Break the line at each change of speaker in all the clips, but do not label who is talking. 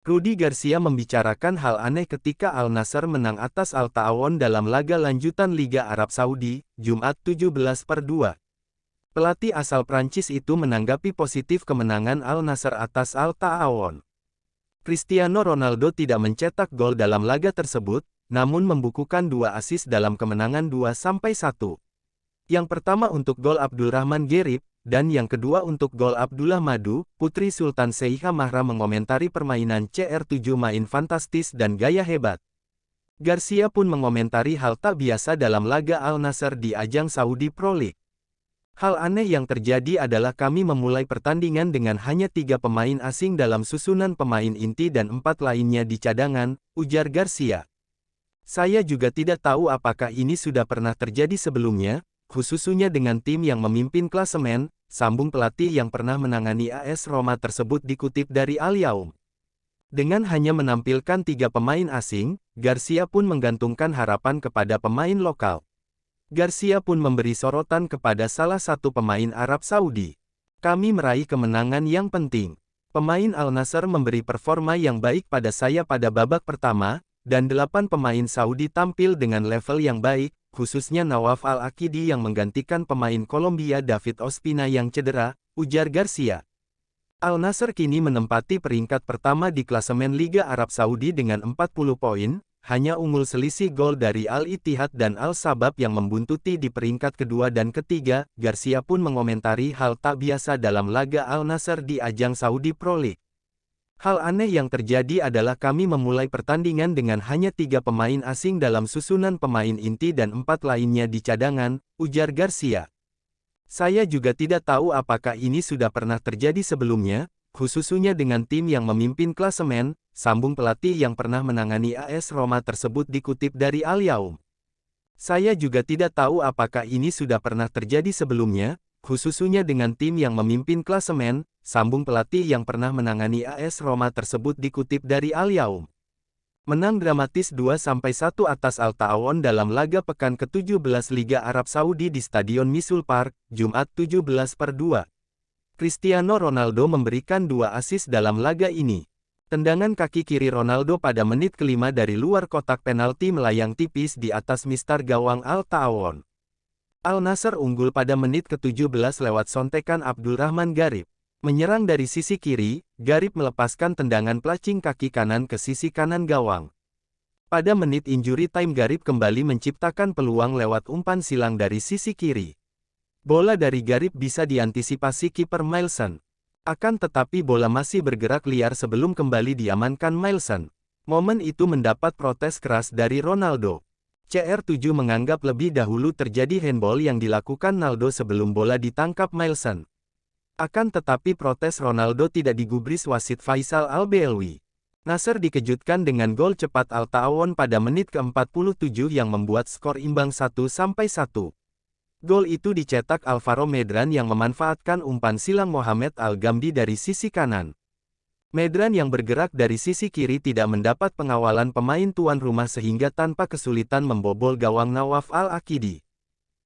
Rudi Garcia membicarakan hal aneh ketika Al Nassr menang atas Al Ta'awun dalam laga lanjutan Liga Arab Saudi, Jumat 17/2. Pelatih asal Prancis itu menanggapi positif kemenangan Al Nassr atas Al Ta'awun. Cristiano Ronaldo tidak mencetak gol dalam laga tersebut, namun membukukan 2 assist dalam kemenangan 2-1. Yang pertama untuk gol Abdulrahman Gerib, dan yang kedua untuk gol Abdullah Madu. Putri Sultan Syeikha Mahra mengomentari permainan CR7 main fantastis dan gaya hebat. Garcia pun mengomentari hal tak biasa dalam laga Al Nassr di ajang Saudi Pro League. Hal aneh yang terjadi adalah kami memulai pertandingan dengan hanya 3 pemain asing dalam susunan pemain inti dan 4 lainnya di cadangan, ujar Garcia. Saya juga tidak tahu apakah ini sudah pernah terjadi sebelumnya, khususnya dengan tim yang memimpin klasemen, sambung pelatih yang pernah menangani AS Roma tersebut dikutip dari Al-Yaum. Dengan hanya menampilkan 3 pemain asing, Garcia pun menggantungkan harapan kepada pemain lokal. Garcia pun memberi sorotan kepada salah satu pemain Arab Saudi. Kami meraih kemenangan yang penting. Pemain Al Nassr memberi performa yang baik pada saya pada babak pertama, dan 8 pemain Saudi tampil dengan level yang baik, khususnya Nawaf Al-Aqidi yang menggantikan pemain Kolombia David Ospina yang cedera, ujar Garcia. Al Nassr kini menempati peringkat pertama di klasemen Liga Arab Saudi dengan 40 poin, hanya unggul selisih gol dari Al-Ittihad dan Al-Sabab yang membuntuti di peringkat kedua dan ketiga. Garcia pun mengomentari hal tak biasa dalam laga Al Nassr di ajang Saudi Pro League. Hal aneh yang terjadi adalah kami memulai pertandingan dengan hanya 3 pemain asing dalam susunan pemain inti dan 4 lainnya di cadangan, ujar Garcia. Saya juga tidak tahu apakah ini sudah pernah terjadi sebelumnya, khususnya dengan tim yang memimpin klasemen, sambung pelatih yang pernah menangani AS Roma tersebut dikutip dari Al-Yaum. Saya juga tidak tahu apakah ini sudah pernah terjadi sebelumnya, khususnya dengan tim yang memimpin klasemen, sambung pelatih yang pernah menangani AS Roma tersebut dikutip dari Al-Yaum. Menang dramatis 2-1 atas Al Ta'awun dalam laga pekan ke-17 Liga Arab Saudi di Stadion Misul Park, Jumat 17/2. Cristiano Ronaldo memberikan 2 assist dalam laga ini. Tendangan kaki kiri Ronaldo pada menit ke-5 dari luar kotak penalti melayang tipis di atas mistar gawang Al Ta'awun. Al Nassr unggul pada menit ke-17 lewat sontekan Abdulrahman Gerib. Menyerang dari sisi kiri, Gerib melepaskan tendangan placing kaki kanan ke sisi kanan gawang. Pada menit injury time Gerib kembali menciptakan peluang lewat umpan silang dari sisi kiri. Bola dari Gerib bisa diantisipasi kiper Mailson. Akan tetapi bola masih bergerak liar sebelum kembali diamankan Mailson. Momen itu mendapat protes keras dari Ronaldo. CR7 menganggap lebih dahulu terjadi handball yang dilakukan Ronaldo sebelum bola ditangkap Mailson. Akan tetapi protes Ronaldo tidak digubris wasit Faisal Al-Belwi. Nassr dikejutkan dengan gol cepat Al Ta'awun pada menit ke-47 yang membuat skor imbang 1-1. Gol itu dicetak Alvaro Medran yang memanfaatkan umpan silang Mohamed Al-Ghamdi dari sisi kanan. Medran yang bergerak dari sisi kiri tidak mendapat pengawalan pemain tuan rumah sehingga tanpa kesulitan membobol gawang Nawaf Al-Aqidi.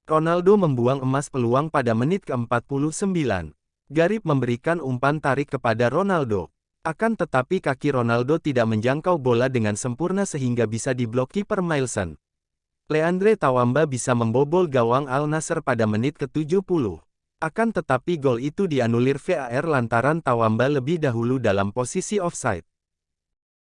Ronaldo membuang emas peluang pada menit ke-49. Gerib memberikan umpan tarik kepada Ronaldo. Akan tetapi kaki Ronaldo tidak menjangkau bola dengan sempurna sehingga bisa diblok kiper Mailson. Leandre Tawamba bisa membobol gawang Al Nassr pada menit ke-70. Akan tetapi gol itu dianulir VAR lantaran Tawamba lebih dahulu dalam posisi offside.